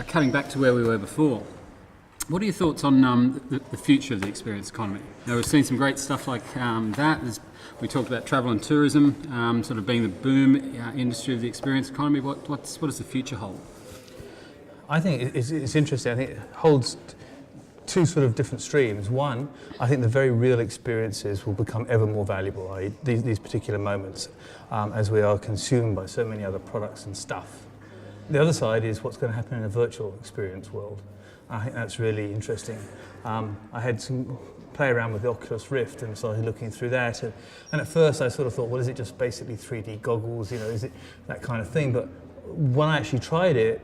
cutting back to where we were before, what are your thoughts on the future of the experience economy? Now, we've seen some great stuff like that. We talked about travel and tourism sort of being the boom industry of the experience economy. What does the future hold? I think it's interesting. I think it holds two sort of different streams. One, I think the very real experiences will become ever more valuable, i.e. these particular moments, as we are consumed by so many other products and stuff. The other side is what's going to happen in a virtual experience world. I think that's really interesting. I had some play around with the Oculus Rift and started looking through that. And at first I sort of thought, well, is it just basically 3D goggles? You know, is it that kind of thing? But when I actually tried it,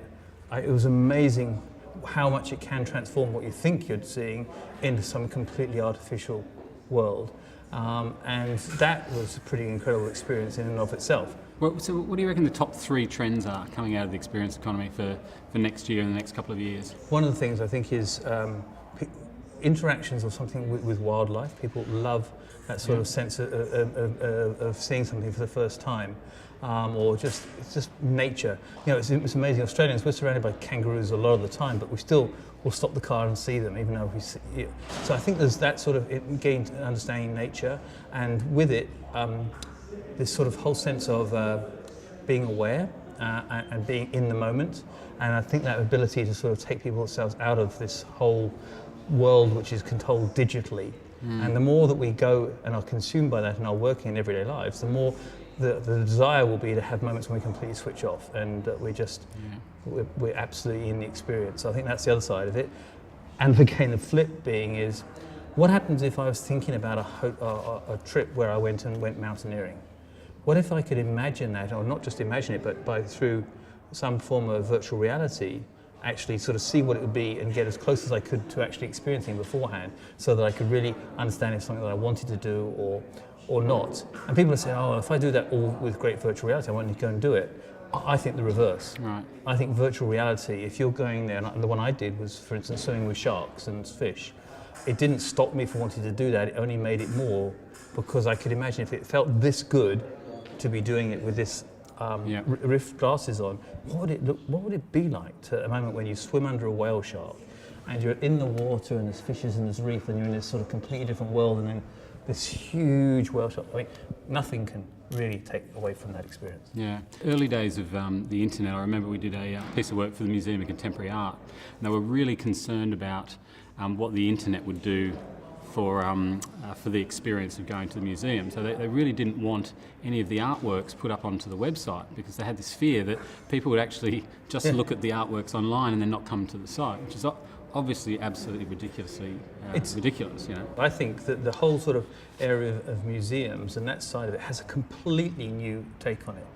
it was amazing how much it can transform what you think you're seeing into some completely artificial world. And that was a pretty incredible experience in and of itself. Well, so what do you reckon the top 3 trends are coming out of the experience economy for next year and the next couple of years? One of the things I think is interactions or something with wildlife. People love that sort of sense of seeing something for the first time. Or it's just nature. You know, it's amazing. Australians, we're surrounded by kangaroos a lot of the time, but we still will stop the car and see them, even though we see it. So I think there's that sort of gained understanding nature, and with it, this sort of whole sense of being aware and being in the moment. And I think that ability to sort of take people themselves out of this whole world which is controlled digitally. And the more that we go and are consumed by that in our working and everyday lives, the more the desire will be to have moments when we completely switch off and we're absolutely in the experience. So I think that's the other side of it. And again, the flip being is, what happens if I was thinking about a trip where I went mountaineering? What if I could imagine that, or not just imagine it, but through some form of virtual reality, actually sort of see what it would be and get as close as I could to actually experiencing beforehand, so that I could really understand if something that I wanted to do or not. And people say, oh, if I do that all with great virtual reality, I want to go and do it. I think the reverse. Right. I think virtual reality, if you're going there, and the one I did was, for instance, swimming with sharks and fish, it didn't stop me from wanting to do that, it only made it more, because I could imagine if it felt this good to be doing it with this Rift glasses on, what would it be like to a moment when you swim under a whale shark and you're in the water and there's fishes and there's reef and you're in this sort of completely different world, and then this huge whale shark. I mean, nothing can really take away from that experience. Yeah. Early days of the internet, I remember we did a piece of work for the Museum of Contemporary Art, and they were really concerned about what the internet would do for the experience of going to the museum. So they really didn't want any of the artworks put up onto the website, because they had this fear that people would actually just look at the artworks online and then not come to the site, which is obviously absolutely ridiculous. You know. I think that the whole sort of area of museums and that side of it has a completely new take on it.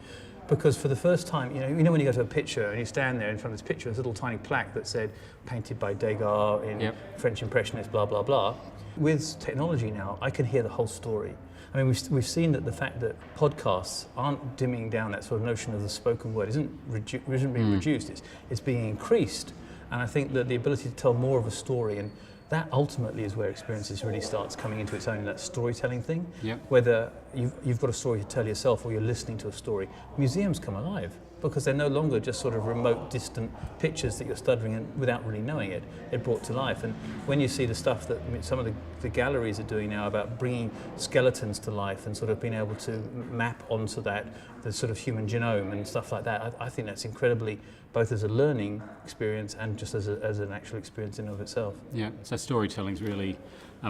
Because for the first time, you know when you go to a picture and you stand there in front of this picture, there's a little tiny plaque that said, painted by Degas in French Impressionist, blah, blah, blah. With technology now, I can hear the whole story. I mean, we've seen that the fact that podcasts aren't dimming down that sort of notion of the spoken word isn't being reduced, it's being increased. And I think that the ability to tell more of a story, and that ultimately is where experiences really starts coming into its own, that storytelling thing. Yep. Whether you've got a story to tell yourself or you're listening to a story, museums come alive, because they're no longer just sort of remote, distant pictures that you're studying and without really knowing it, they're brought to life. And when you see the stuff that some of the galleries are doing now about bringing skeletons to life and sort of being able to map onto that, the sort of human genome and stuff like that, I think that's incredibly, both as a learning experience and just as an actual experience in and of itself. Yeah, so storytelling's really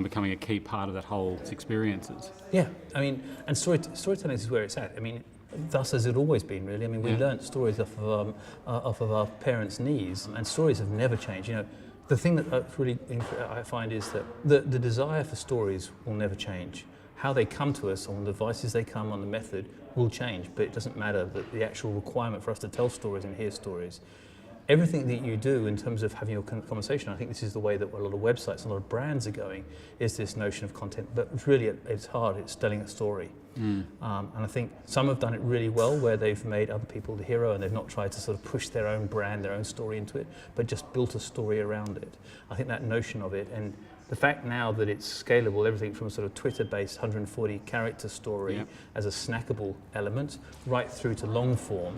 becoming a key part of that whole experiences. Yeah, I mean, and storytelling is where it's at. I mean, thus has it always been, really. I mean, we learnt stories off of our parents' knees, and stories have never changed. You know, the thing that really I find is that the desire for stories will never change. How they come to us, on the devices they come, on the method, will change, but it doesn't matter. That the actual requirement for us to tell stories and hear stories, everything that you do in terms of having your conversation, I think this is the way that a lot of websites, a lot of brands are going, is this notion of content. But really, it's hard. It's telling a story. And I think some have done it really well, where they've made other people the hero and they've not tried to sort of push their own brand, their own story into it, but just built a story around it. I think that notion of it, and the fact now that it's scalable, everything from a sort of Twitter-based 140 character story as a snackable element, right through to long form,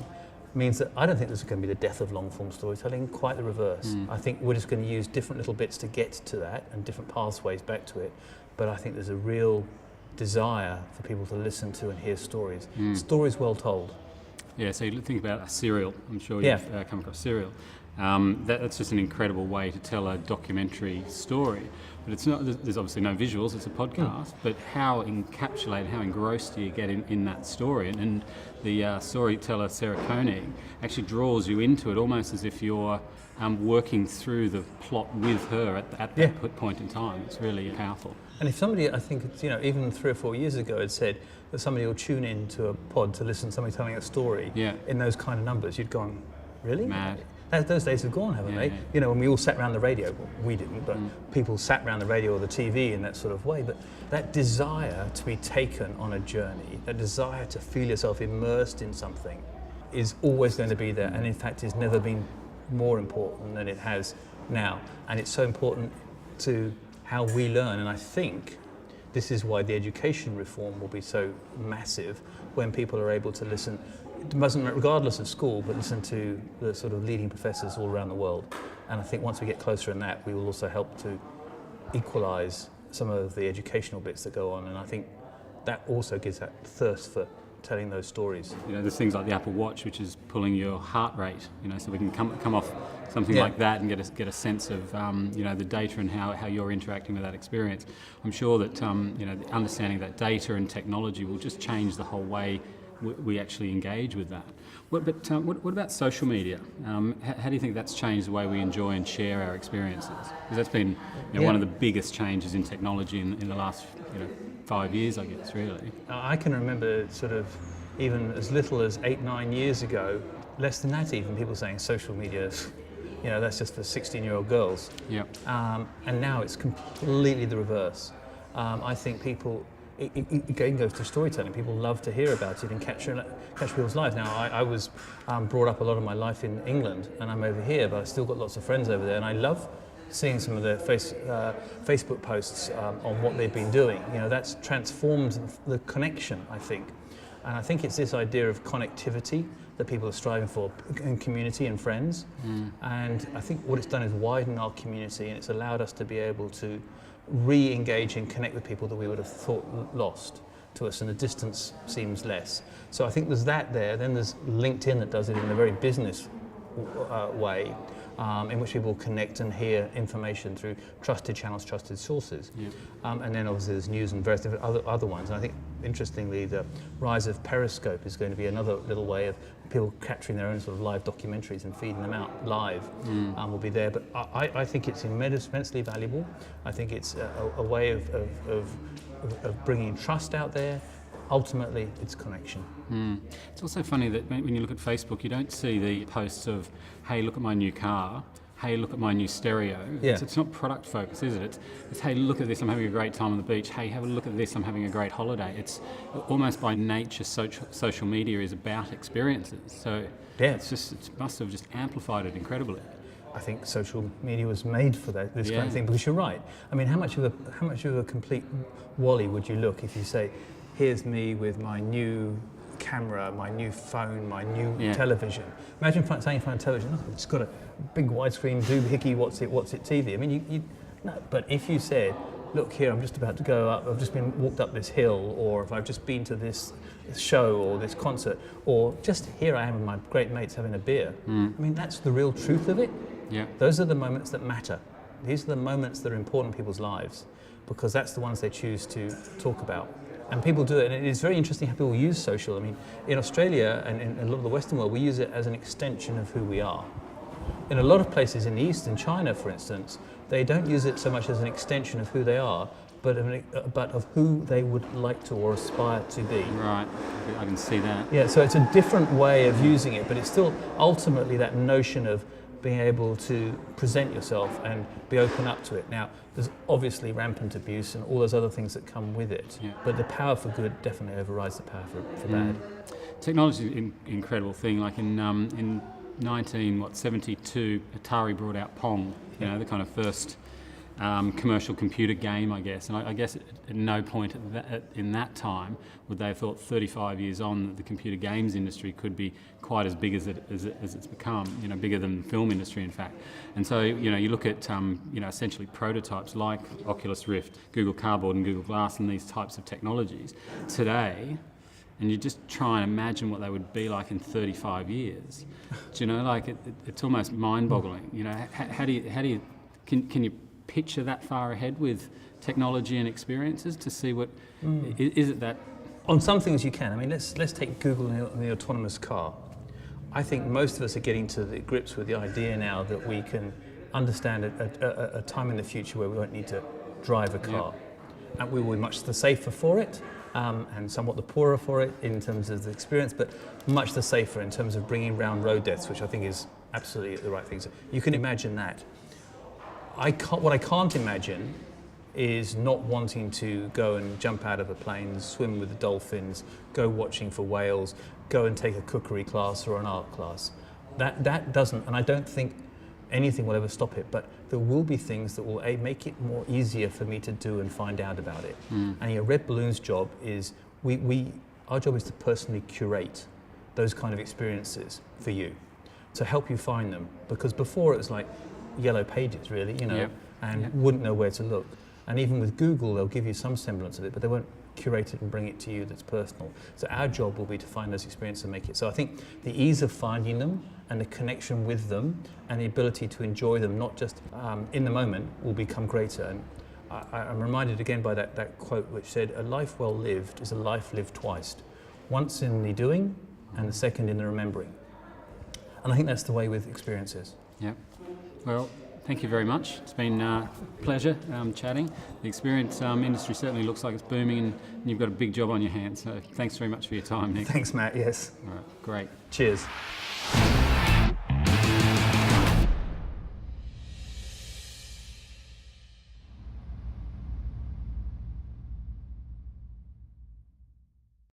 means that I don't think this is going to be the death of long-form storytelling, quite the reverse. I think we're just going to use different little bits to get to that and different pathways back to it. But I think there's a real desire for people to listen to and hear stories. Stories well told. Yeah, so you think about a serial. I'm sure you've come across serial. That's just an incredible way to tell a documentary story. But it's not. There's obviously no visuals. It's a podcast. But how encapsulated, how engrossed do you get in that story? And the storyteller Sarah Koenig actually draws you into it, almost as if you're working through the plot with her at that point in time. It's really powerful. And if somebody, I think, even 3 or 4 years ago had said that somebody will tune into a pod to listen to somebody telling a story in those kind of numbers, you'd gone, really? Mad. Those days have gone, haven't they? Yeah. When we all sat around the radio, well, we didn't, but people sat around the radio or the TV in that sort of way. But that desire to be taken on a journey, that desire to feel yourself immersed in something is always going to be there. And in fact, it's never been more important than it has now. And it's so important to how we learn. And I think this is why the education reform will be so massive when people are able to listen, regardless of school, but listen to the sort of leading professors all around the world. And I think once we get closer in that, we will also help to equalise some of the educational bits that go on. And I think that also gives that thirst for telling those stories. There's things like the Apple Watch, which is pulling your heart rate. So we can come off something like that and get a sense of the data and how you're interacting with that experience. I'm sure that the understanding that data and technology will just change the whole way we actually engage with that. What about social media? How do you think that's changed the way we enjoy and share our experiences? Because that's been one of the biggest changes in technology in the last 5 years, I guess, really. I can remember sort of even as little as 8-9 years ago, less than that even, people saying social media, that's just for 16-year-old girls. Yeah. And now it's completely the reverse. I think people, it again goes to storytelling. People love to hear about it and catch people's lives. Now, I was brought up a lot of my life in England, and I'm over here, but I've still got lots of friends over there, and I love seeing some of their Facebook posts on what they've been doing. That's transformed the connection, I think. And I think it's this idea of connectivity that people are striving for in community and friends. And I think what it's done is widen our community, and it's allowed us to be able to re-engage and connect with people that we would have thought lost to us, and the distance seems less. So I think there's that there. Then there's LinkedIn that does it in a very business way, in which people connect and hear information through trusted channels, trusted sources. And then obviously there's news and various different other ones. And I think, interestingly, the rise of Periscope is going to be another little way of people capturing their own sort of live documentaries and feeding them out live. Will be there. But I think it's immensely valuable. I think it's a way of bringing trust out there. Ultimately, it's connection. It's also funny that when you look at Facebook, you don't see the posts of, hey, look at my new car, hey, look at my new stereo. It's not product focused, is it? It's, hey, look at this, I'm having a great time on the beach. Hey, have a look at this, I'm having a great holiday. It's almost by nature, social media is about experiences. So it must have just amplified it incredibly. I think social media was made for this kind of thing, because you're right. I mean, how much of a complete wally would you look if you say, here's me with my new camera, my new phone, my new television. Imagine saying in front of television, oh, it's got a big widescreen doohickey, what's it TV. I mean, no. But if you said, look here, I'm just about to go up, I've just walked up this hill, or if I've just been to this show or this concert, or just here I am with my great mates having a beer. I mean, that's the real truth of it. Those are the moments that matter. These are the moments that are important in people's lives, because that's the ones they choose to talk about. And people do it, and it's very interesting how people use social. I mean, in Australia and in a lot of the Western world, we use it as an extension of who we are. In a lot of places in the East, in China, for instance, they don't use it so much as an extension of who they are, but of who they would like to or aspire to be. Right, I can see that. Yeah, so it's a different way of using it, but it's still ultimately that notion of being able to present yourself and be open up to it. Now, there's obviously rampant abuse and all those other things that come with it, but the power for good definitely overrides the power for bad. Technology is an incredible thing. Like in 1972, Atari brought out Pong, the kind of first commercial computer game, I guess. And I guess at no point in that time would they have thought 35 years on that the computer games industry could be quite as big as it's become, bigger than the film industry, in fact. And so, you look at, essentially prototypes like Oculus Rift, Google Cardboard and Google Glass and these types of technologies today, and you just try and imagine what they would be like in 35 years. It's almost mind-boggling. Can you picture that far ahead with technology and experiences to see what is it that? On some things you can. I mean, let's take Google and the autonomous car. I think most of us are getting to the grips with the idea now that we can understand a time in the future where we won't need to drive a car, and we will be much the safer for it. And somewhat the poorer for it in terms of the experience, but much the safer in terms of bringing around road deaths, which I think is absolutely the right thing. So you can imagine that. What I can't imagine is not wanting to go and jump out of a plane, swim with the dolphins, go watching for whales, go and take a cookery class or an art class. That doesn't, and I don't think anything will ever stop it, but there will be things that will make it more easier for me to do and find out about it. And Red Balloon's job is, our job is to personally curate those kind of experiences for you, to help you find them. Because before it was like yellow pages, really, and wouldn't know where to look. And even with Google, they'll give you some semblance of it, but they won't curate it and bring it to you that's personal. So our job will be to find those experiences and make it. So I think the ease of finding them and the connection with them and the ability to enjoy them, not just in the moment, will become greater. And I'm reminded again by that quote which said, "A life well lived is a life lived twice, once in the doing and the second in the remembering." And I think that's the way with experiences. Yeah. Well, thank you very much. It's been a pleasure chatting. The experience industry certainly looks like it's booming, and you've got a big job on your hands. So thanks very much for your time, Nick. Thanks, Matt. Yes. All right, great. Cheers.